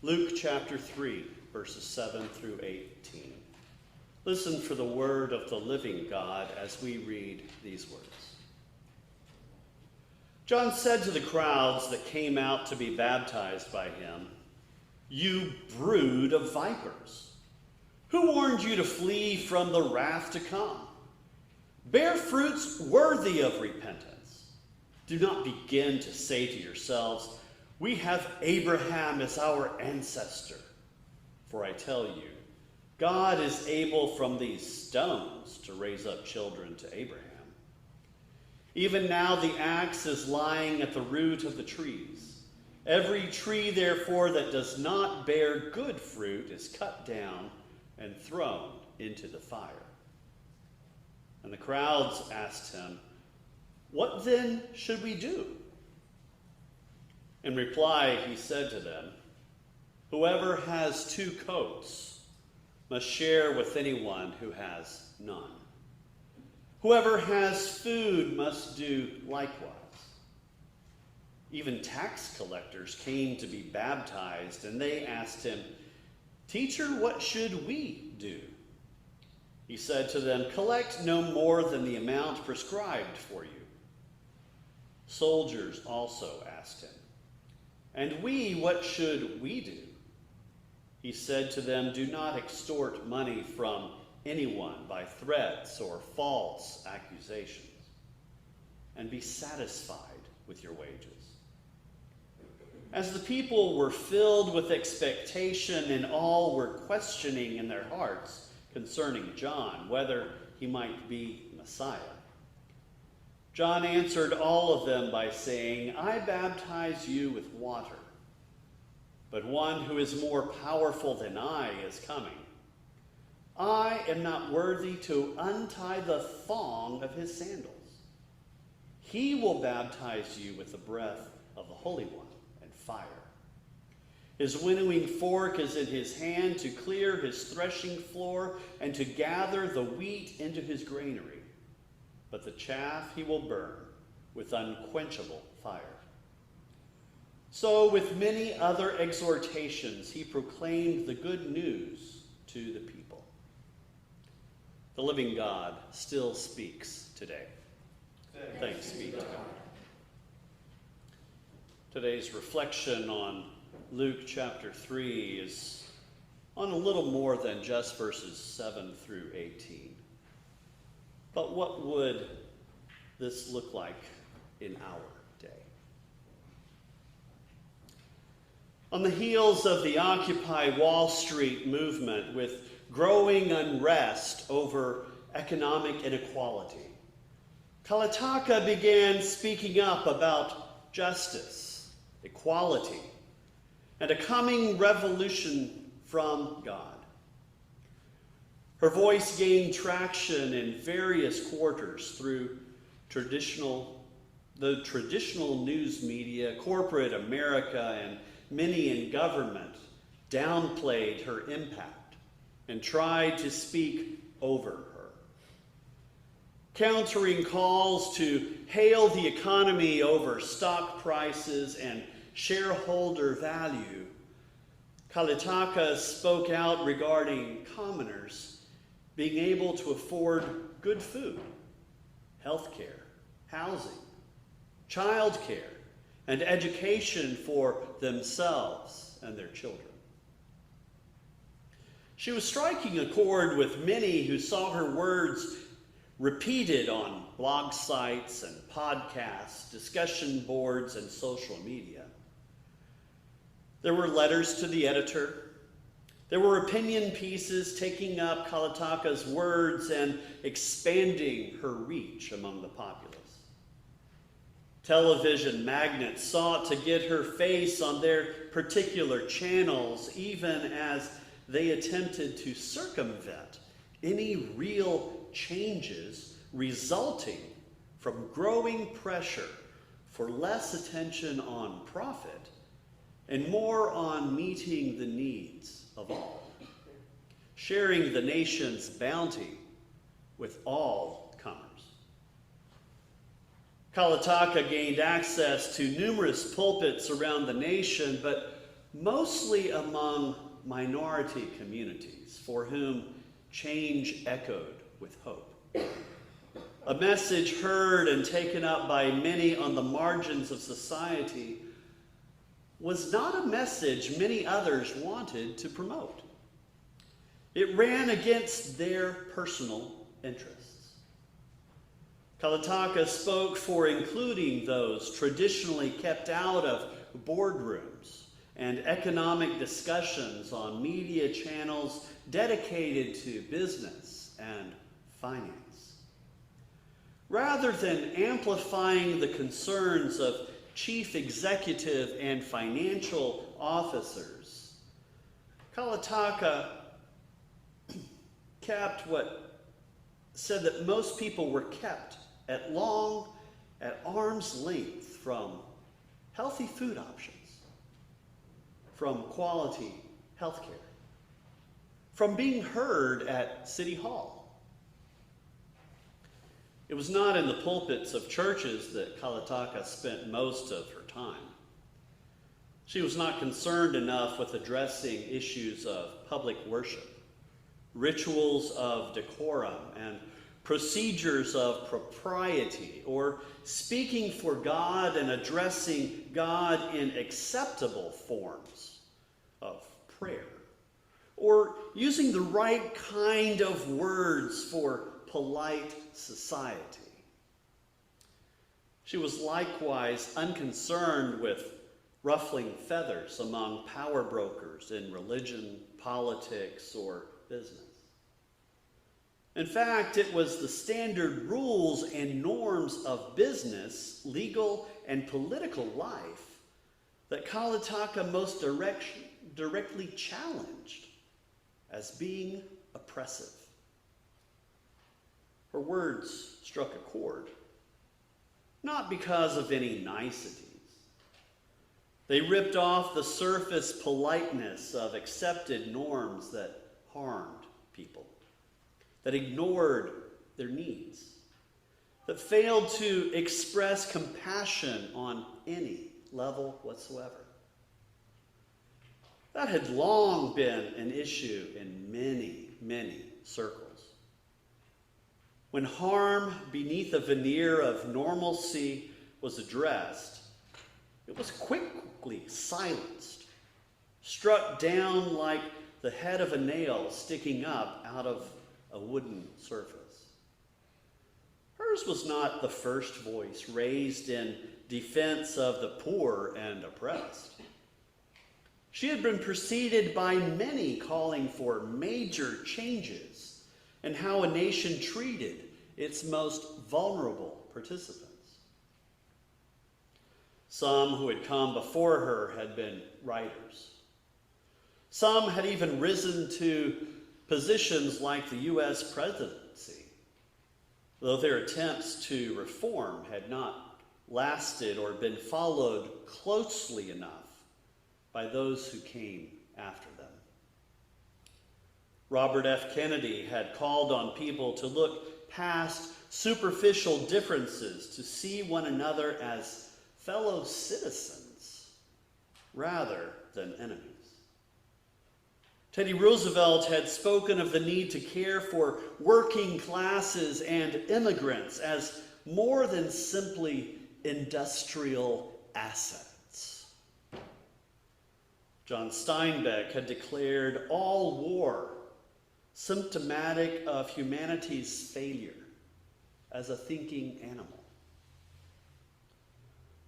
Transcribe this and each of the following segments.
Luke chapter 3, verses 7 through 18. Listen for the word of the living God as we read these words. John said to the crowds that came out to be baptized by him, "You brood of vipers, who warned you to flee from the wrath to come? Bear fruits worthy of repentance. Do not begin to say to yourselves, 'We have Abraham as our ancestor.' For I tell you, God is able from these stones to raise up children to Abraham. Even now the axe is lying at the root of the trees. Every tree, therefore, that does not bear good fruit is cut down and thrown into the fire." And the crowds asked him, "What then should we do?" In reply, he said to them, "Whoever has 2 coats must share with anyone who has none. Whoever has food must do likewise." Even tax collectors came to be baptized, and they asked him, "Teacher, what should we do?" He said to them, "Collect no more than the amount prescribed for you." Soldiers also asked him, "And we, what should we do?" He said to them, "Do not extort money from anyone by threats or false accusations, and be satisfied with your wages." As the people were filled with expectation and all were questioning in their hearts concerning John, whether he might be Messiah, John answered all of them by saying, "I baptize you with water, but one who is more powerful than I is coming. I am not worthy to untie the thong of his sandals. He will baptize you with the breath of the Holy One and fire. His winnowing fork is in his hand to clear his threshing floor and to gather the wheat into his granary, but the chaff he will burn with unquenchable fire." So with many other exhortations, he proclaimed the good news to the people. The living God still speaks today. Thanks be to God. Today's reflection on Luke chapter 3 is on a little more than just verses 7 through 18. But what would this look like in our day? On the heels of the Occupy Wall Street movement, with growing unrest over economic inequality, Kalataka began speaking up about justice, equality, and a coming revolution from God. Her voice gained traction in various quarters through the traditional news media, corporate America, and many in government downplayed her impact and tried to speak over her. Countering calls to hail the economy over stock prices and shareholder value, Kalitaka spoke out regarding commoners being able to afford good food, health care, housing, child care, and education for themselves and their children. She was striking a chord with many who saw her words repeated on blog sites and podcasts, discussion boards, and social media. There were letters to the editor. There were opinion pieces taking up Kalitaka's words and expanding her reach among the populace. Television magnates sought to get her face on their particular channels, even as they attempted to circumvent any real changes resulting from growing pressure for less attention on profit and more on meeting the needs of all, sharing the nation's bounty with all comers. Kalitaka gained access to numerous pulpits around the nation, but mostly among minority communities for whom change echoed with hope. A message heard and taken up by many on the margins of society was not a message many others wanted to promote. It ran against their personal interests. Kalataka spoke for including those traditionally kept out of boardrooms and economic discussions on media channels dedicated to business and finance. Rather than amplifying the concerns of chief executive and financial officers, Kalataka said that most people were kept at arm's length from healthy food options, from quality health care, from being heard at City Hall. It was not in the pulpits of churches that Kalataka spent most of her time. She was not concerned enough with addressing issues of public worship, rituals of decorum, and procedures of propriety, or speaking for God and addressing God in acceptable forms of prayer, or using the right kind of words for polite society. She was likewise unconcerned with ruffling feathers among power brokers in religion, politics, or business. In fact, it was the standard rules and norms of business, legal, and political life that Kalataka most directly challenged as being oppressive. Her words struck a chord, not because of any niceties. They ripped off the surface politeness of accepted norms that harmed people, that ignored their needs, that failed to express compassion on any level whatsoever. That had long been an issue in many, many circles. When harm beneath a veneer of normalcy was addressed, it was quickly silenced, struck down like the head of a nail sticking up out of a wooden surface. Hers was not the first voice raised in defense of the poor and oppressed. She had been preceded by many calling for major changes in how a nation treated its most vulnerable participants. Some who had come before her had been writers. Some had even risen to positions like the U.S. presidency, though their attempts to reform had not lasted or been followed closely enough by those who came after them. Robert F. Kennedy had called on people to look past superficial differences to see one another as fellow citizens rather than enemies. Teddy Roosevelt had spoken of the need to care for working classes and immigrants as more than simply industrial assets. John Steinbeck had declared all war symptomatic of humanity's failure as a thinking animal.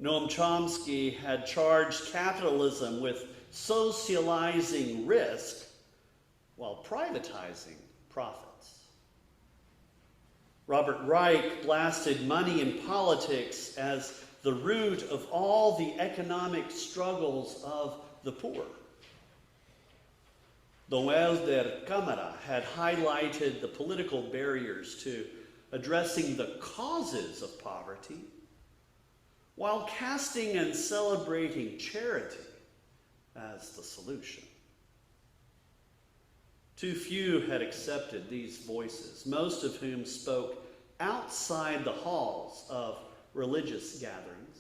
Noam Chomsky had charged capitalism with socializing risk while privatizing profits. Robert Reich blasted money in politics as the root of all the economic struggles of the poor. Noel der Cámara had highlighted the political barriers to addressing the causes of poverty, while casting and celebrating charity as the solution. Too few had accepted these voices, most of whom spoke outside the halls of religious gatherings,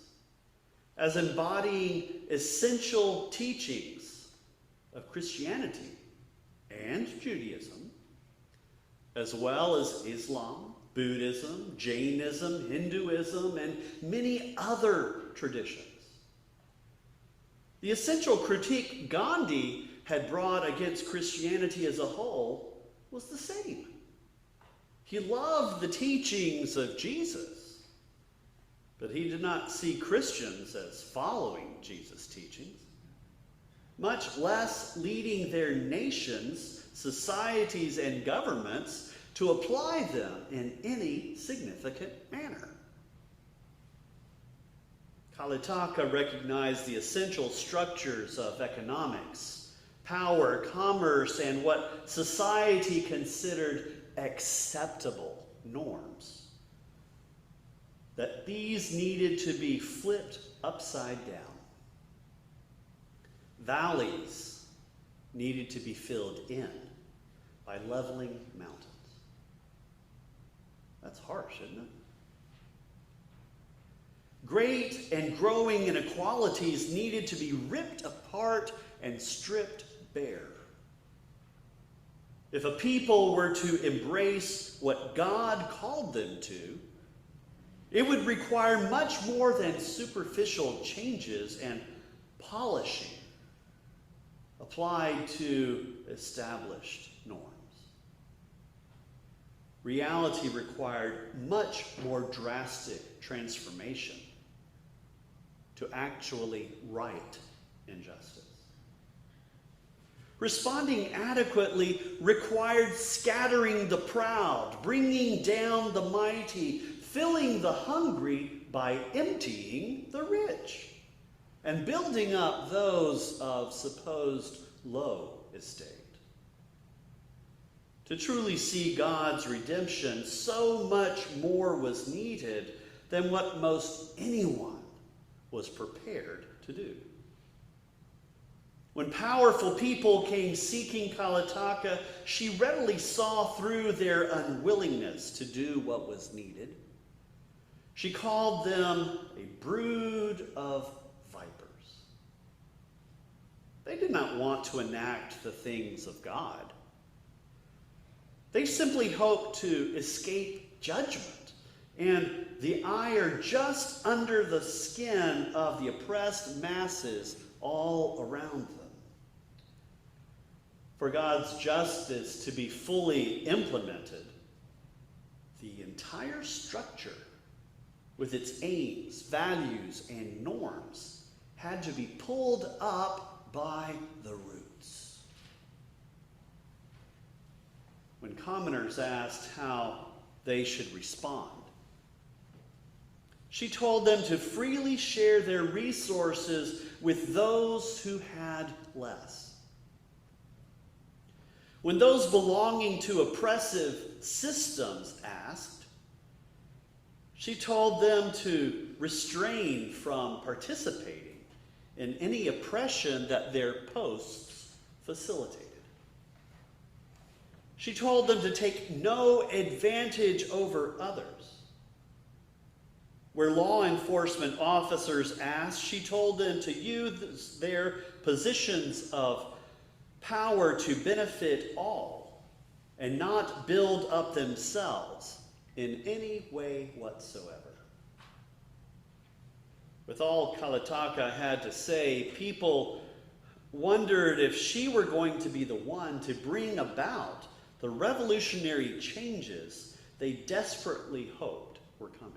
as embodying essential teachings Christianity and Judaism, as well as Islam, Buddhism, Jainism, Hinduism, and many other traditions. The essential critique Gandhi had brought against Christianity as a whole was the same. He loved the teachings of Jesus, but he did not see Christians as following Jesus' teachings, much less leading their nations, societies, and governments to apply them in any significant manner. Kalitaka recognized the essential structures of economics, power, commerce, and what society considered acceptable norms. That these needed to be flipped upside down. Valleys needed to be filled in by leveling mountains. That's harsh, isn't it? Great and growing inequalities needed to be ripped apart and stripped bare. If a people were to embrace what God called them to, it would require much more than superficial changes and polishing applied to established norms. Reality required much more drastic transformation to actually right injustice. Responding adequately required scattering the proud, bringing down the mighty, filling the hungry by emptying the rich, and building up those of supposed low estate. To truly see God's redemption, so much more was needed than what most anyone was prepared to do. When powerful people came seeking Kalitaka, she readily saw through their unwillingness to do what was needed. She called them a brood of vipers. They did not want to enact the things of God. They simply hoped to escape judgment and the ire just under the skin of the oppressed masses all around them. For God's justice to be fully implemented, the entire structure with its aims, values, and norms had to be pulled up by the roots. When commoners asked how they should respond, she told them to freely share their resources with those who had less. When those belonging to oppressive systems asked, she told them to refrain from participating in any oppression that their posts facilitated. She told them to take no advantage over others. Where law enforcement officers asked, she told them to use their positions of power to benefit all and not build up themselves in any way whatsoever. With all Kalitaka had to say, people wondered if she were going to be the one to bring about the revolutionary changes they desperately hoped were coming.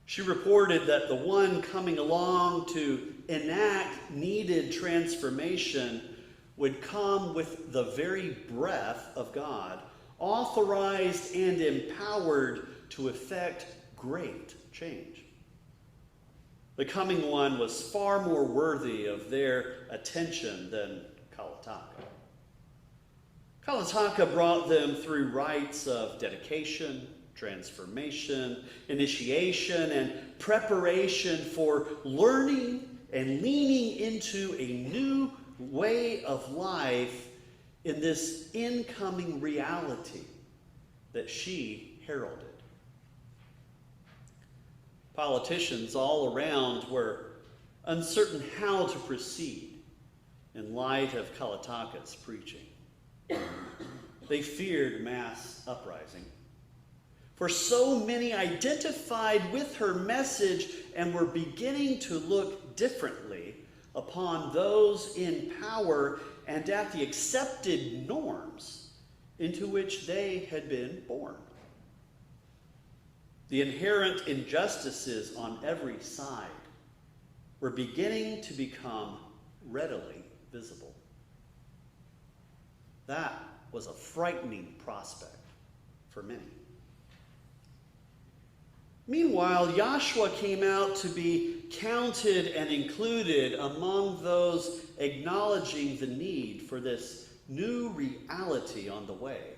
She reported that the one coming along to enact needed transformation would come with the very breath of God, authorized and empowered to effect great change. The coming one was far more worthy of their attention than Kalitaka. Kalitaka brought them through rites of dedication, transformation, initiation, and preparation for learning and leaning into a new way of life in this incoming reality that she heralded. Politicians all around were uncertain how to proceed in light of Kalataka's preaching. They feared mass uprising, for so many identified with her message and were beginning to look differently upon those in power and at the accepted norms into which they had been born. The inherent injustices on every side were beginning to become readily visible. That was a frightening prospect for many. Meanwhile, Joshua came out to be counted and included among those acknowledging the need for this new reality on the way,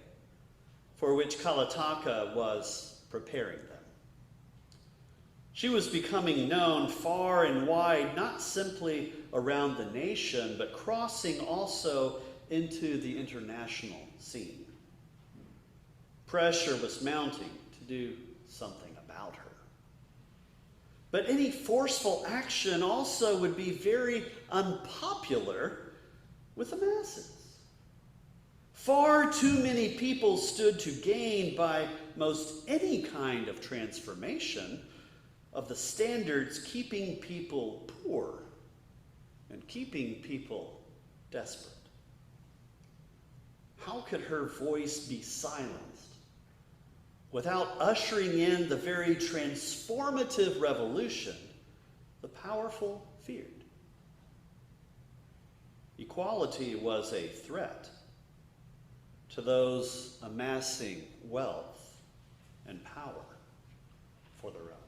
for which Kalataka was preparing them. She was becoming known far and wide, not simply around the nation, but crossing also into the international scene. Pressure was mounting to do something about her. But any forceful action also would be very unpopular with the masses. Far too many people stood to gain by most any kind of transformation of the standards keeping people poor and keeping people desperate. How could her voice be silenced without ushering in the very transformative revolution the powerful feared? Equality was a threat to those amassing wealth and power for their own.